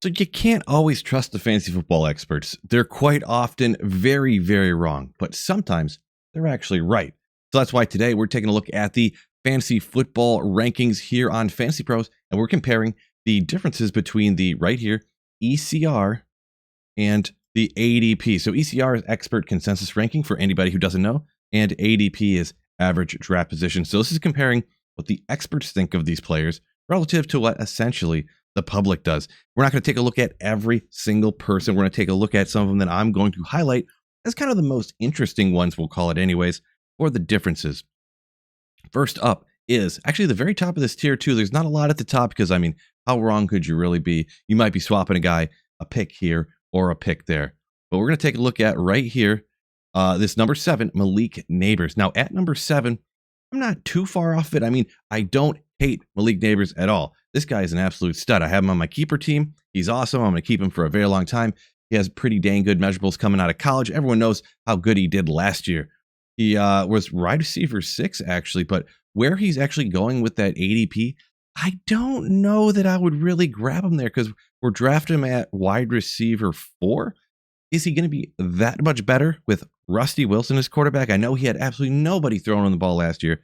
So you can't always trust the fantasy football experts. They're quite often very, very wrong, but sometimes they're actually right. So that's why today we're taking a look at the fantasy football rankings here on Fantasy Pros, and we're comparing the differences between the right here ECR and the ADP. So ECR is expert consensus ranking for anybody who doesn't know, and ADP is average draft position. So this is comparing what the experts think of these players relative to what essentially the public does. We're not going to take a look at every single person. We're going to take a look at some of them that I'm going to highlight as kind of the most interesting ones, we'll call it anyways, for the differences. First up is actually the very top of this tier too. There's not a lot at the top because, I mean, how wrong could you really be? You might be swapping a guy, a pick here or a pick there. But we're going to take a look at right here, this number 7, Malik Neighbors. Now at number 7, I'm not too far off it. I mean, I don't hate Malik Neighbors at all. This guy is an absolute stud. I have him on my keeper team. He's awesome. I'm going to keep him for a very long time. He has pretty dang good measurables coming out of college. Everyone knows how good he did last year. He was wide receiver 6, actually, but where he's actually going with that ADP, I don't know that I would really grab him there because we're drafting him at wide receiver 4. Is he going to be that much better with Rusty Wilson as quarterback? I know he had absolutely nobody throwing on the ball last year.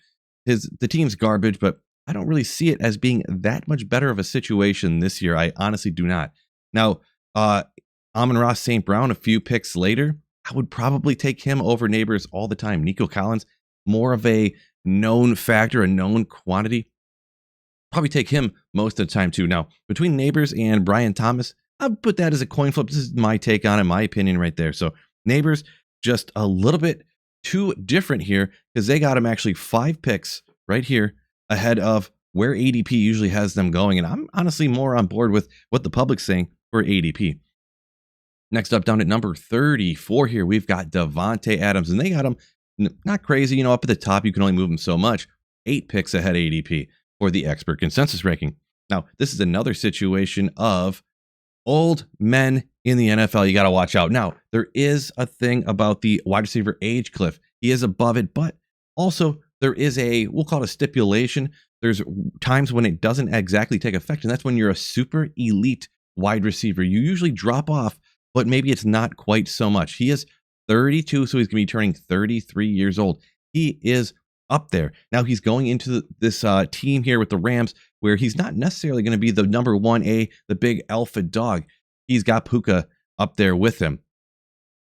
The team's garbage, but I don't really see it as being that much better of a situation this year. I honestly do not. Now, Amon-Ra St. Brown, a few picks later, I would probably take him over Neighbors all the time. Nico Collins, more of a known factor, a known quantity. Probably take him most of the time too. Now, between Neighbors and Brian Thomas, I'll put that as a coin flip. This is my take on it, my opinion right there. So Neighbors, just a little bit too different here because they got him actually 5 picks right here ahead of where ADP usually has them going. And I'm honestly more on board with what the public's saying for ADP. Next up, down at number 34 here, we've got Davante Adams, and they got him not crazy, up at the top. You can only move him so much. 8 picks ahead of ADP for the expert consensus ranking. Now, this is another situation of old men in the NFL. You got to watch out. Now, there is a thing about the wide receiver age cliff. He is above it, but also there is we'll call it a stipulation. There's times when it doesn't exactly take effect, and that's when you're a super elite wide receiver. You usually drop off, but maybe it's not quite so much. He is 32, so he's going to be turning 33 years old. He is up there. Now he's going into this team here with the Rams where he's not necessarily going to be the number 1A, the big alpha dog. He's got Puka up there with him.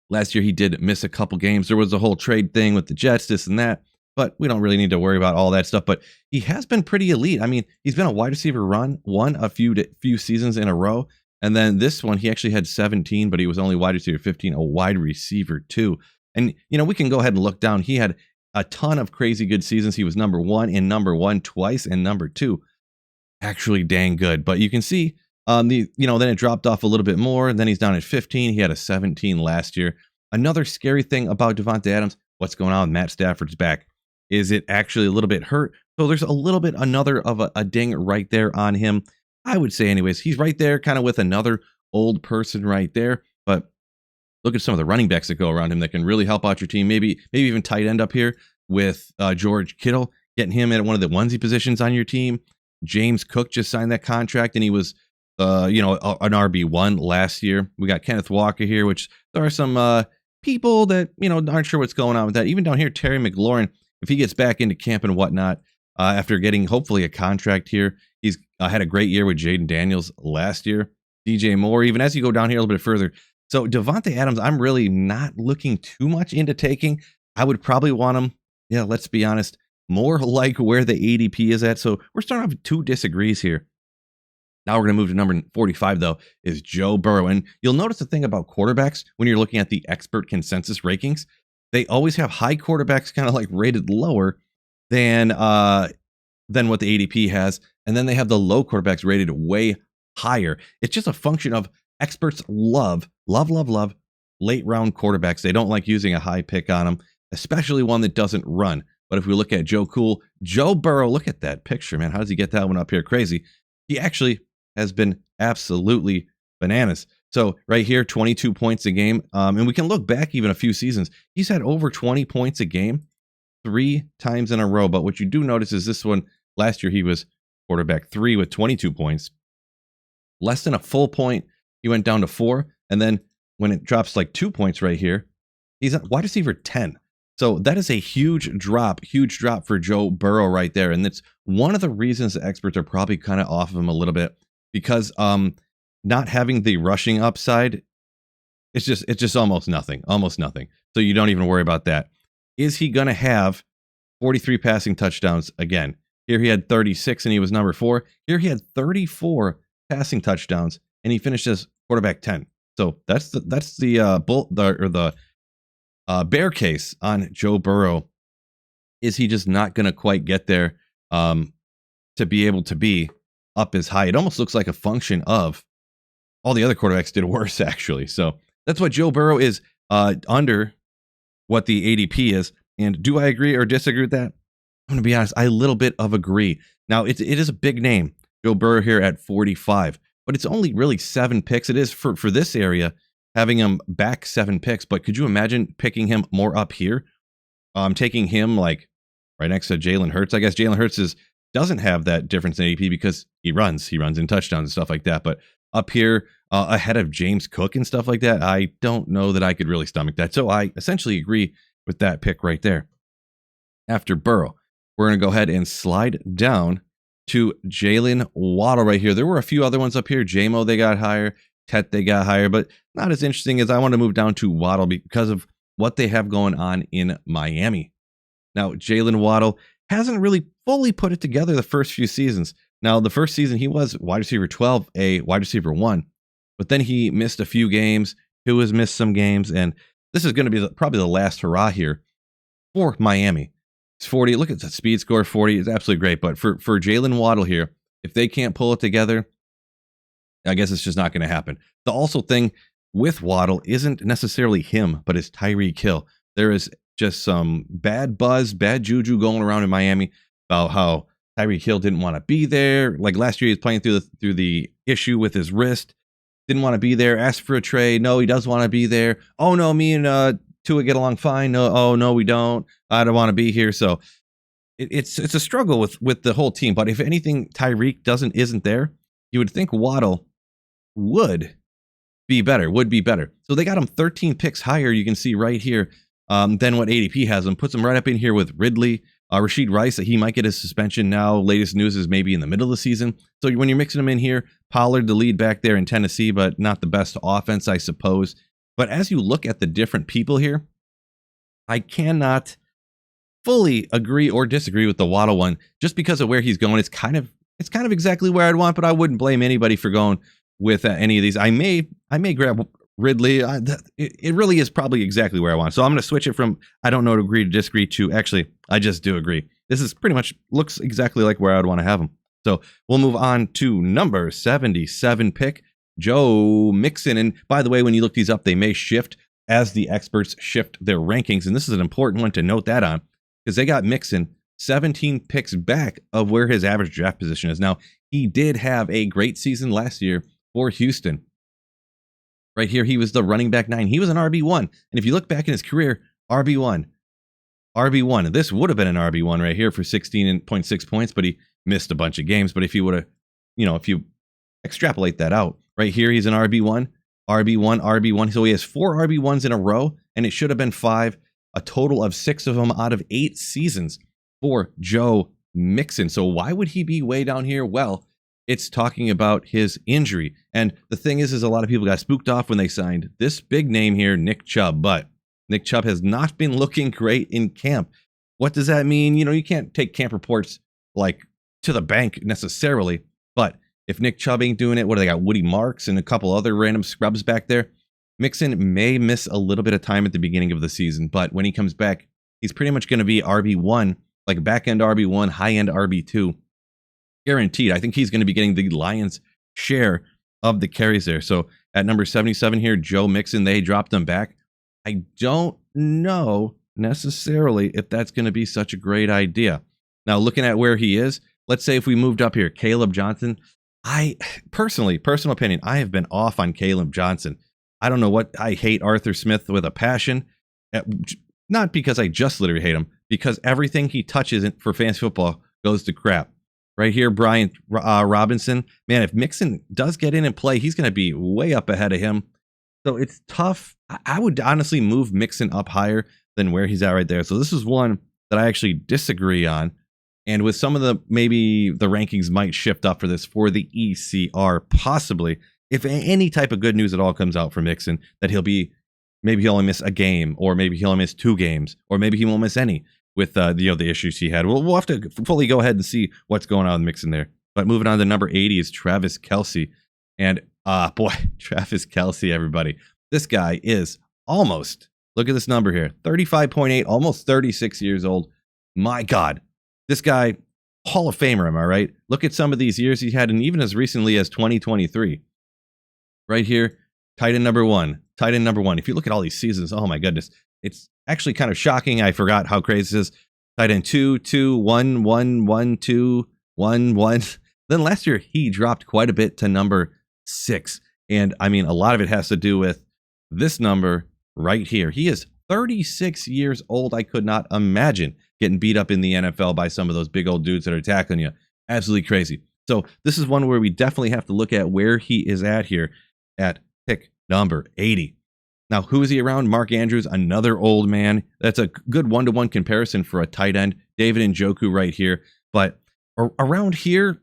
Last year he did miss a couple games. There was a whole trade thing with the Jets, this and that, but we don't really need to worry about all that stuff. But he has been pretty elite. I mean, he's been a wide receiver one a few seasons in a row. And then this one, he actually had 17, but he was only wide receiver 15, a wide receiver 2. And, we can go ahead and look down. He had a ton of crazy good seasons. He was number 1 and number 1 twice, and number 2 actually dang good. But you can see, then it dropped off a little bit more. And then he's down at 15. He had a 17 last year. Another scary thing about Davante Adams, what's going on with Matt Stafford's back? Is it actually a little bit hurt? So there's a little bit another of a ding right there on him. I would say anyways, he's right there kind of with another old person right there. But look at some of the running backs that go around him that can really help out your team. Maybe even tight end up here with George Kittle, getting him at one of the onesie positions on your team. James Cook just signed that contract and he was, an RB1 last year. We got Kenneth Walker here, which there are some people that, aren't sure what's going on with that. Even down here, Terry McLaurin, if he gets back into camp and whatnot, after getting hopefully a contract here, he's had a great year with Jaden Daniels last year. DJ Moore, even as you go down here a little bit further. So Davante Adams, I'm really not looking too much into taking. I would probably want him, let's be honest, more like where the ADP is at. So we're starting off with 2 disagrees here. Now we're going to move to number 45, though, is Joe Burrow. And you'll notice the thing about quarterbacks when you're looking at the expert consensus rankings, they always have high quarterbacks kind of like rated lower than what the ADP has. And then they have the low quarterbacks rated way higher. It's just a function of experts love late round quarterbacks. They don't like using a high pick on them, especially one that doesn't run. But if we look at Joe Burrow, look at that picture, man. How does he get that one up here? Crazy. He actually has been absolutely bananas. So right here, 22 points a game. And we can look back even a few seasons. He's had over 20 points a game 3 times in a row. But what you do notice is this one, last year he was quarterback 3 with 22 points. Less than a full point He went down to 4. And then when it drops like 2 points right here, he's at wide receiver 10. So that is a huge drop for Joe Burrow right there. And that's one of the reasons the experts are probably kind of off of him a little bit, because not having the rushing upside, it's just almost nothing. So you don't even worry about that. Is he going to have 43 passing touchdowns again? Here he had 36 and he was number 4. Here he had 34 passing touchdowns and he finished as quarterback 10. So that's the bear case on Joe Burrow. Is he just not going to quite get there to be able to be up as high? It almost looks like a function of all the other quarterbacks did worse, actually. So that's what Joe Burrow is under what the ADP is. And do I agree or disagree with that? I'm going to be honest, I a little bit of agree. Now, it is a big name, Joe Burrow here at 45, but it's only really 7 picks. It is for this area, having him back 7 picks. But could you imagine picking him more up here? Taking him like right next to Jalen Hurts. I guess Jalen Hurts doesn't have that difference in ADP because he runs in touchdowns and stuff like that. But up here ahead of James Cook and stuff like that, I don't know that I could really stomach that. So I essentially agree with that pick right there. After Burrow, we're going to go ahead and slide down to Jalen Waddle right here. There were a few other ones up here. JMO, they got higher. Tet, they got higher, but not as interesting as I want to move down to Waddle because of what they have going on in Miami. Now, Jalen Waddle hasn't really fully put it together the first few seasons. Now, the first season, he was wide receiver 12, a wide receiver 1, but then he missed a few games. Who has missed some games, and this is going to be probably the last hurrah here for Miami. It's 40. Look at the speed score, 40. It's absolutely great, but for Jalen Waddle here, if they can't pull it together, I guess it's just not going to happen. The also thing with Waddle isn't necessarily him, but it's Tyreek Hill. There is just some bad buzz, bad juju going around in Miami about how Tyreek Hill didn't want to be there. Like last year, he was playing through the issue with his wrist. Didn't want to be there. Asked for a trade. No, he does want to be there. Oh no, me and Tua get along fine. No, oh no, we don't. I don't want to be here. So it's a struggle with the whole team. But if anything, Tyreek isn't there, you would think Waddle would be better. So they got him 13 picks higher. You can see right here than what ADP has him. Puts him right up in here with Ridley. Rashid Rice, he might get his suspension now. Latest news is maybe in the middle of the season. So when you're mixing them in here, Pollard, the lead back there in Tennessee, but not the best offense, I suppose. But as you look at the different people here, I cannot fully agree or disagree with the Waddle one just because of where he's going. It's kind of exactly where I'd want, but I wouldn't blame anybody for going with any of these. I may grab Ridley. It really is probably exactly where I want. So I'm going to switch it from I don't know to agree to disagree to actually I just do agree. This is pretty much looks exactly like where I'd want to have him. So we'll move on to number 77 pick, Joe Mixon. And by the way, when you look these up, they may shift as the experts shift their rankings. And this is an important one to note that on because they got Mixon 17 picks back of where his average draft position is. Now, he did have a great season last year for Houston. Right here, he was the running back 9. He was an RB1. And if you look back in his career, RB1. This would have been an RB1 right here for 16.6 points, but he missed a bunch of games. But if you would have, if you extrapolate that out, right here, he's an RB1. So he has 4 RB1s in a row, and it should have been 5, a total of 6 of them out of 8 seasons for Joe Mixon. So why would he be way down here? Well, it's talking about his injury. And the thing is a lot of people got spooked off when they signed this big name here, Nick Chubb. But Nick Chubb has not been looking great in camp. What does that mean? You can't take camp reports like to the bank necessarily. But if Nick Chubb ain't doing it, what do they got? Woody Marks and a couple other random scrubs back there. Mixon may miss a little bit of time at the beginning of the season. But when he comes back, he's pretty much going to be RB1, like back-end RB1, high-end RB2. Guaranteed. I think he's going to be getting the Lions' share of the carries there. So at number 77 here, Joe Mixon, they dropped him back. I don't know necessarily if that's going to be such a great idea. Now, looking at where he is, let's say if we moved up here, Caleb Johnson, I personal opinion, I have been off on Caleb Johnson. I don't know what, I hate Arthur Smith with a passion. Not because I just literally hate him, because everything he touches for fantasy football goes to crap. Right here, Brian Robinson. Man, if Mixon does get in and play, he's going to be way up ahead of him. So it's tough. I would honestly move Mixon up higher than where he's at right there. So this is one that I actually disagree on. And with some of the, maybe the rankings might shift up for this for the ECR, possibly. If any type of good news at all comes out for Mixon, that maybe he'll only miss a game, or maybe he'll only miss 2 games, or maybe he won't miss any with the issues he had. We'll have to fully go ahead and see what's going on with Mixon there. But moving on to number 80 is Travis Kelce. And boy, Travis Kelce, everybody. This guy is almost, look at this number here, 35.8, almost 36 years old. My God, this guy, Hall of Famer, am I right? Look at some of these years he had, and even as recently as 2023. Right here, tight end number one. If you look at all these seasons, oh my goodness, it's actually kind of shocking. I forgot how crazy this is. Tight end 2, 2, 1, 1, 1, 2, 1, 1. Then last year, he dropped quite a bit to number 6. And I mean, a lot of it has to do with this number right here. He is 36 years old. I could not imagine getting beat up in the NFL by some of those big old dudes that are tackling you. Absolutely crazy. So this is one where we definitely have to look at where he is at here at pick number 80. Now, who is he around? Mark Andrews, another old man. That's a good one-to-one comparison for a tight end. David Njoku right here. But around here,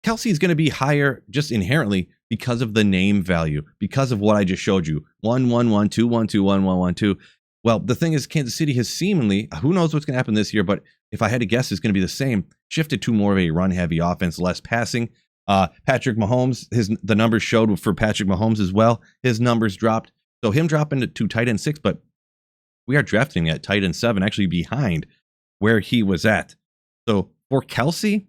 Kelce is going to be higher just inherently because of the name value, because of what I just showed you. 1, 1, 1, 2, 1, 2, 1, 1, 1, 2. Well, the thing is, Kansas City has seemingly, who knows what's going to happen this year, but if I had to guess, it's going to be the same. Shifted to more of a run-heavy offense, less passing. Patrick Mahomes, the numbers showed for Patrick Mahomes as well. His numbers dropped. So him dropping to tight end 6, but we are drafting at tight end 7, actually behind where he was at. So for Kelce,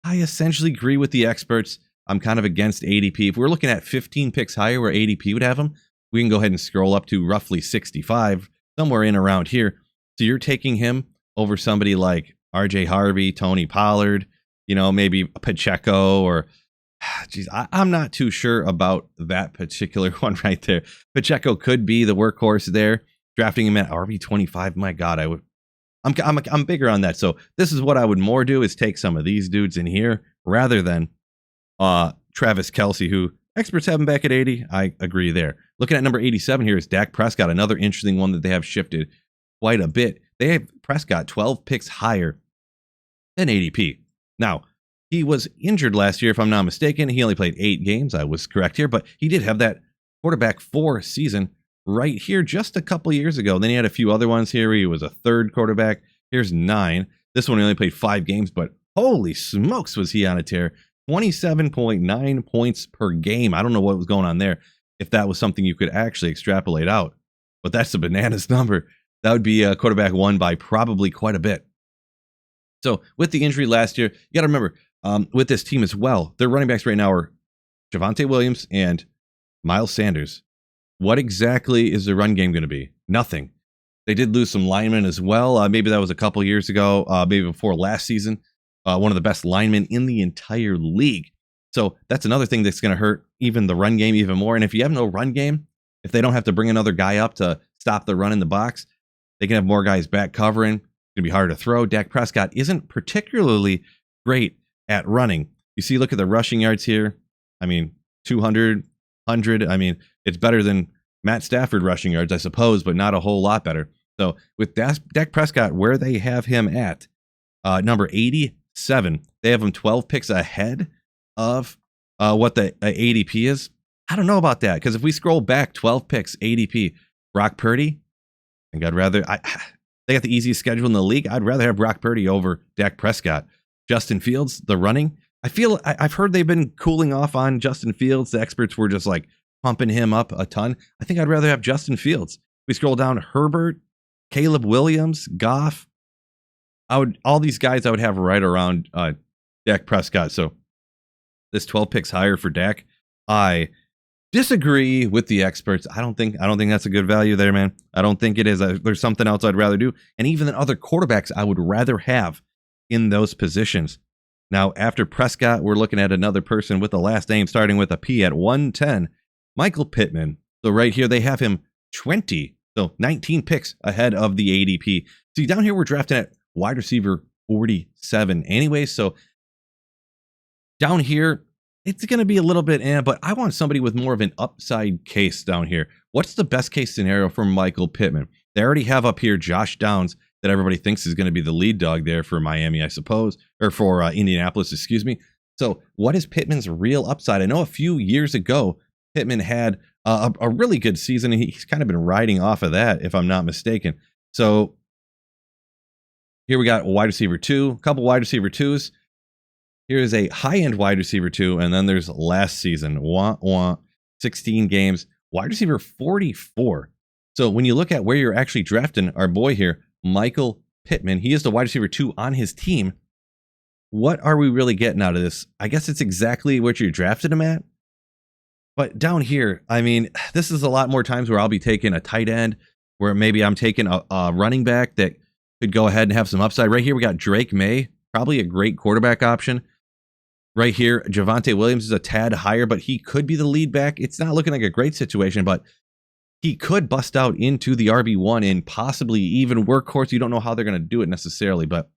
I essentially agree with the experts. I'm kind of against ADP. If we're looking at 15 picks higher where ADP would have him, we can go ahead and scroll up to roughly 65, somewhere in around here. So you're taking him over somebody like RJ Harvey, Tony Pollard, maybe Pacheco, or geez, I'm not too sure about that particular one right there. Pacheco could be the workhorse there. Drafting him at RB25, my God, I'm bigger on that. So this is what I would more do, is take some of these dudes in here rather than Travis Kelce, who experts have him back at 80. I agree there. Looking at number 87 here is Dak Prescott, another interesting one that they have shifted quite a bit. They have Prescott 12 picks higher than ADP. Now, he was injured last year, if I'm not mistaken. He only played 8 games. I was correct here, but he did have that quarterback 4 season right here just a couple years ago. Then he had a few other ones here. He was a third quarterback. Here's 9. This one he only played 5 games, but holy smokes was he on a tear. 27.9 points per game. I don't know what was going on there, if that was something you could actually extrapolate out. But that's a bananas number. That would be a quarterback 1 by probably quite a bit. So with the injury last year, you got to remember, with this team as well, their running backs right now are Javonte Williams and Miles Sanders. What exactly is the run game going to be? Nothing. They did lose some linemen as well. Maybe that was a couple years ago, maybe before last season. One of the best linemen in the entire league. So that's another thing that's going to hurt even the run game even more. And if you have no run game, if they don't have to bring another guy up to stop the run in the box, they can have more guys back covering. It's going to be harder to throw. Dak Prescott isn't particularly great at running. You see, look at the rushing yards here. I mean, 200, 100. I mean, it's better than Matt Stafford rushing yards, I suppose, but not a whole lot better. So with Dak Prescott, where they have him at number 87, they have him 12 picks ahead of what the ADP is. I don't know about that, because if we scroll back 12 picks ADP, Brock Purdy, I think I'd rather, they got the easiest schedule in the league. I'd rather have Brock Purdy over Dak Prescott. Justin Fields, the running. I've heard they've been cooling off on Justin Fields. The experts were just like pumping him up a ton. I think I'd rather have Justin Fields. We scroll down, Herbert, Caleb Williams, Goff. All these guys I would have right around Dak Prescott. So this 12 picks higher for Dak, I disagree with the experts. I don't think that's a good value there, man. I don't think it is. There's something else I'd rather do. And even than other quarterbacks I would rather have in those positions. Now, after Prescott, we're looking at another person with the last name starting with a P at 110, Michael Pittman. So right here, they have him 20, so 19 picks ahead of the ADP. See, down here, we're drafting at wide receiver 47 anyway. So Down here, it's going to be a little bit, but I want somebody with more of an upside case down here. What's the best case scenario for Michael Pittman? They already have up here Josh Downs that everybody thinks is going to be the lead dog there for Miami, I suppose, or for Indianapolis, excuse me. So what is Pittman's real upside? I know a few years ago, Pittman had a really good season, and he's kind of been riding off of that, if I'm not mistaken. So here we got wide receiver 2, a couple wide receiver 2s. Here's a high-end wide receiver 2, and then there's last season, 16 games, wide receiver 44. So when you look at where you're actually drafting our boy here, Michael Pittman, he is the wide receiver 2 on his team. What are we really getting out of this? I guess it's exactly what you drafted him at. But down here, I mean, this is a lot more times where I'll be taking a tight end, where maybe I'm taking a running back that could go ahead and have some upside. Right here, we got Drake May, probably a great quarterback option. Right here, Javonte Williams is a tad higher, but he could be the lead back. It's not looking like a great situation, but he could bust out into the RB1 and possibly even workhorse. You don't know how they're going to do it necessarily, but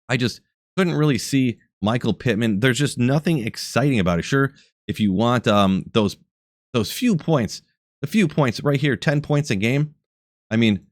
I just couldn't really see Michael Pittman. There's just nothing exciting about it. Sure, if you want those few points, the few points right here, 10 points a game. I mean,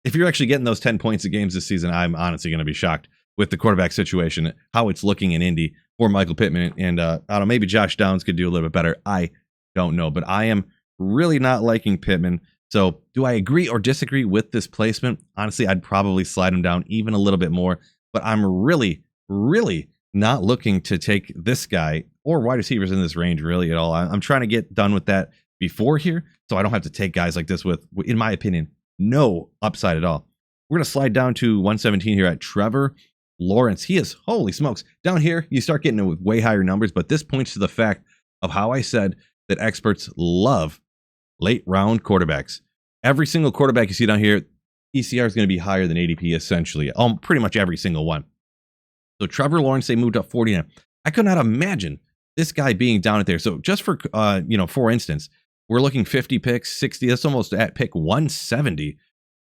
if you're actually getting those 10 points a games this season, I'm honestly going to be shocked with the quarterback situation, how it's looking in Indy for Michael Pittman. And I don't know, maybe Josh Downs could do a little bit better. I don't know, but I am really not liking Pittman. So do I agree or disagree with this placement? Honestly, I'd probably slide him down even a little bit more, but I'm really, really not looking to take this guy or wide receivers in this range really at all. I'm trying to get done with that before here, so I don't have to take guys like this with, in my opinion, no upside at all. We're going to slide down to 117 here at Trevor Lawrence. He is, holy smokes. Down here, you start getting with way higher numbers, but this points to the fact of how I said that experts love late round quarterbacks. Every single quarterback you see down here, ECR is going to be higher than ADP essentially. Pretty much every single one. So Trevor Lawrence, they moved up 49. I could not imagine this guy being down at there. So just for, for instance, we're looking 50 picks, 60. That's almost at pick 170.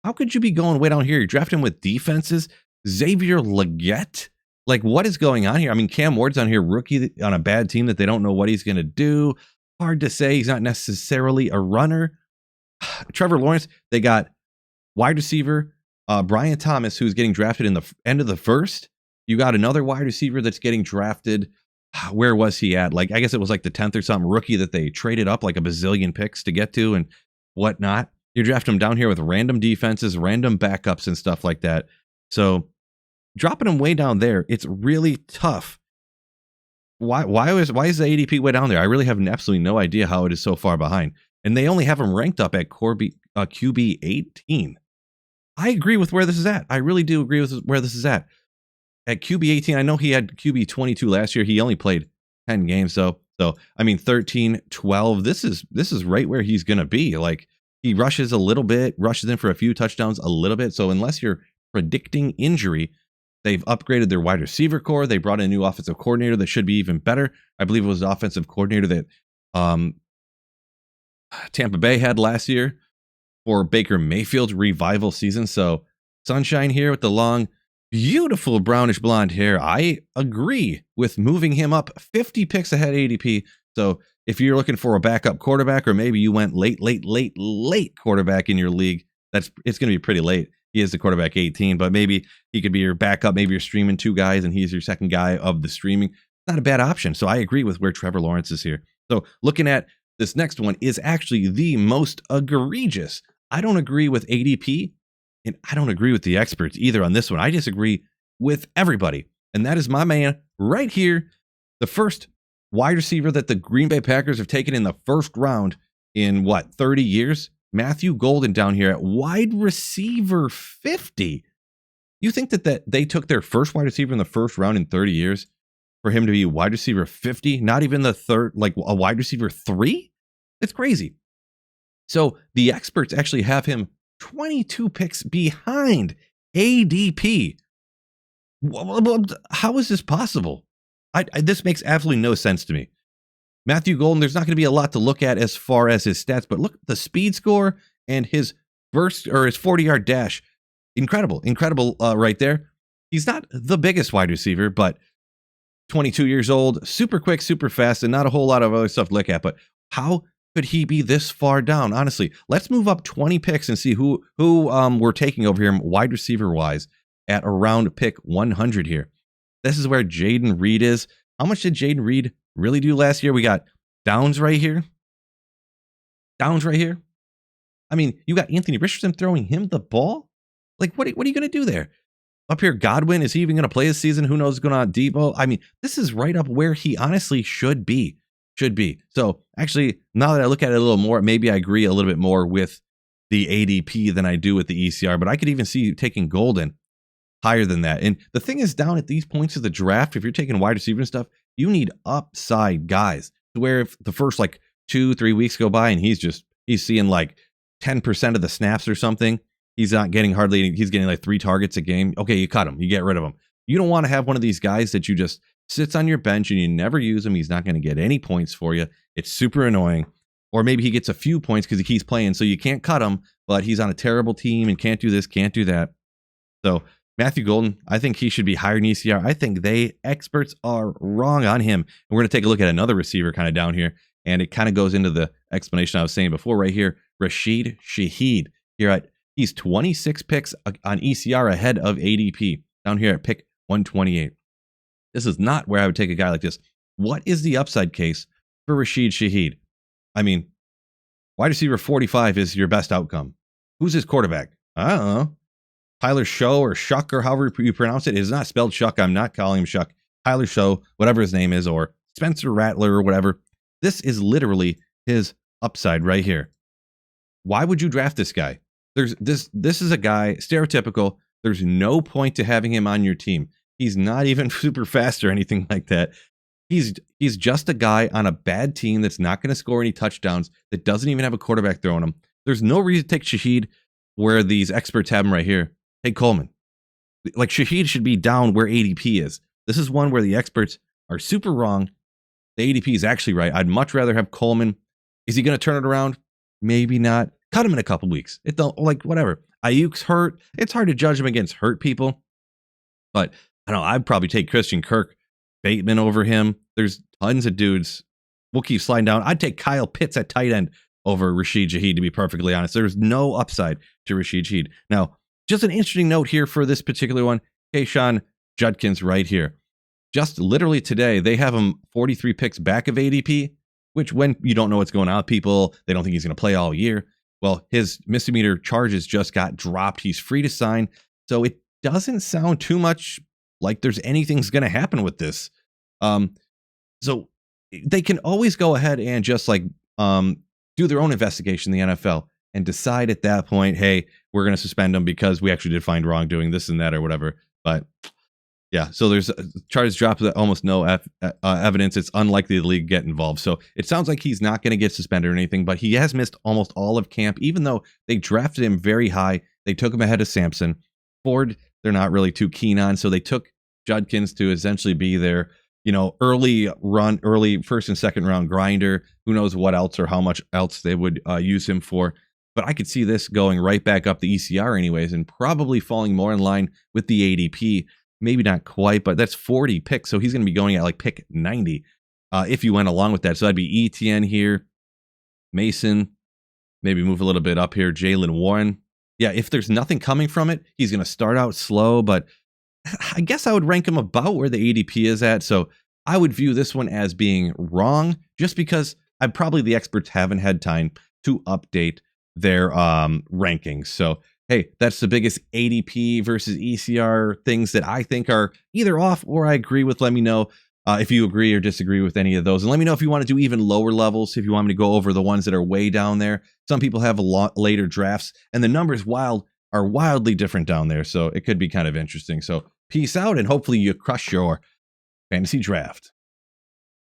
How could you be going way down here? You're drafting with defenses. Xavier Legette? Like, what is going on here? I mean, Cam Ward's on here, rookie on a bad team that they don't know what he's going to do. Hard to say. He's not necessarily a runner. Trevor Lawrence, they got wide receiver Brian Thomas, who's getting drafted in the end of the first. You got another wide receiver that's getting drafted. Where was he at? Like, I guess it was like the 10th or something, rookie that they traded up like a bazillion picks to get to and whatnot. You draft him down here with random defenses, random backups and stuff like that. So dropping him way down there, it's really tough. Why is the ADP way down there? I really have absolutely no idea how it is so far behind. And they only have him ranked up at QB 18. I agree with where this is at. I really do agree with where this is at. At QB 18, I know he had QB 22 last year. He only played 10 games. So I mean, 13, 12. This is right where he's going to be. Like, he rushes a little bit, rushes in for a few touchdowns a little bit. So unless you're predicting injury, they've upgraded their wide receiver core. They brought in a new offensive coordinator that should be even better. I believe it was the offensive coordinator that Tampa Bay had last year for Baker Mayfield's revival season. So sunshine here with the long, beautiful brownish blonde hair. I agree with moving him up 50 picks ahead of ADP. So if you're looking for a backup quarterback, or maybe you went late quarterback in your league, it's going to be pretty late. He is the quarterback 18, but maybe he could be your backup. Maybe you're streaming two guys and he's your second guy of the streaming. Not a bad option. So I agree with where Trevor Lawrence is here. So looking at this next one is actually the most egregious. I don't agree with ADP, and I don't agree with the experts either on this one. I disagree with everybody. And that is my man right here, the first wide receiver that the Green Bay Packers have taken in the first round in 30 years? Matthew Golden down here at wide receiver 50. You think that they took their first wide receiver in the first round in 30 years for him to be wide receiver 50? Not even the third, like a wide receiver 3? It's crazy. So the experts actually have him 22 picks behind ADP. How is this possible? This makes absolutely no sense to me. Matthew Golden, there's not going to be a lot to look at as far as his stats, but look at the speed score and his burst or his 40-yard dash. Incredible right there. He's not the biggest wide receiver, but 22 years old, super quick, super fast, and not a whole lot of other stuff to look at. But how could he be this far down? Honestly, let's move up 20 picks and see who we're taking over here, wide receiver wise, at around pick 100 here. This is where Jaden Reed is. How much did Jaden Reed really do last year? We got Downs right here. Downs right here. I mean, you got Anthony Richardson throwing him the ball. Like, what are you going to do there? Up here, Godwin, is he even going to play this season? Who knows what's going on? Debo. I mean, this is right up where he honestly should be. So actually, now that I look at it a little more, maybe I agree a little bit more with the ADP than I do with the ECR, but I could even see you taking Golden higher than that. And the thing is, down at these points of the draft, if you're taking wide receiver and stuff, you need upside guys to where if the first like 2-3 weeks go by and he's seeing like 10% of the snaps or something, he's not getting he's getting like 3 targets a game. Okay, you cut him, you get rid of him. You don't want to have one of these guys that you just sits on your bench and you never use him. He's not going to get any points for you. It's super annoying. Or maybe he gets a few points because he keeps playing, so you can't cut him, but he's on a terrible team and can't do this, can't do that. So Matthew Golden, I think he should be higher in ECR. I think experts are wrong on him. And we're going to take a look at another receiver kind of down here, and it kind of goes into the explanation I was saying before right here. Rashid Shaheed. He's 26 picks on ECR ahead of ADP down here at pick 128. This is not where I would take a guy like this. What is the upside case for Rashid Shaheed? I mean, wide receiver 45 is your best outcome. Who's his quarterback? I don't know. Tyler Show or Shuck or however you pronounce it. It is not spelled Shuck. I'm not calling him Shuck. Tyler Show, whatever his name is, or Spencer Rattler or whatever. This is literally his upside right here. Why would you draft this guy? This is a guy, stereotypical. There's no point to having him on your team. He's not even super fast or anything like that. He's just a guy on a bad team that's not going to score any touchdowns, that doesn't even have a quarterback throwing him. There's no reason to take Shaheed where these experts have him right here. Hey, Coleman. Like, Shaheed should be down where ADP is. This is one where the experts are super wrong. The ADP is actually right. I'd much rather have Coleman. Is he going to turn it around? Maybe not. Cut him in a couple weeks. It don't, like, whatever. Ayuk's hurt. It's hard to judge him against hurt people. But I don't know. I'd probably take Christian Kirk, Bateman over him. There's tons of dudes. We'll keep sliding down. I'd take Kyle Pitts at tight end over Rashid Shaheed, to be perfectly honest. There's no upside to Rashid Shaheed. Now, just an interesting note here for this particular one. Kayshawn Judkins right here. Just literally today, they have him 43 picks back of ADP, which when you don't know what's going on with people, they don't think he's going to play all year. Well, his misdemeanor charges just got dropped. He's free to sign. So it doesn't sound too much like there's anything's going to happen with this. So they can always go ahead and just like do their own investigation in the NFL and decide at that point, hey, we're going to suspend him because we actually did find wrongdoing, this and that or whatever. But yeah, so there's charges dropped with almost no evidence. It's unlikely the league get involved. So it sounds like he's not going to get suspended or anything, but he has missed almost all of camp, even though they drafted him very high. They took him ahead of Sampson. Ford, they're not really too keen on. So they took Judkins to essentially be their, early first and second round grinder. Who knows what else or how much else they would use him for. But I could see this going right back up the ECR anyways, and probably falling more in line with the ADP. Maybe not quite, but that's 40 picks. So he's going to be going at like pick 90 if you went along with that. So that'd be ETN here, Mason, maybe move a little bit up here, Jalen Warren. Yeah, if there's nothing coming from it, he's going to start out slow, but I guess I would rank him about where the ADP is at. So I would view this one as being wrong just because the experts haven't had time to update their rankings. So hey, that's the biggest ADP versus ECR things that I think are either off or I agree with. Let me know if you agree or disagree with any of those. And let me know if you want to do even lower levels, if you want me to go over the ones that are way down there. Some people have a lot later drafts, and the numbers are wildly different down there. So it could be kind of interesting. So peace out, and hopefully you crush your fantasy draft.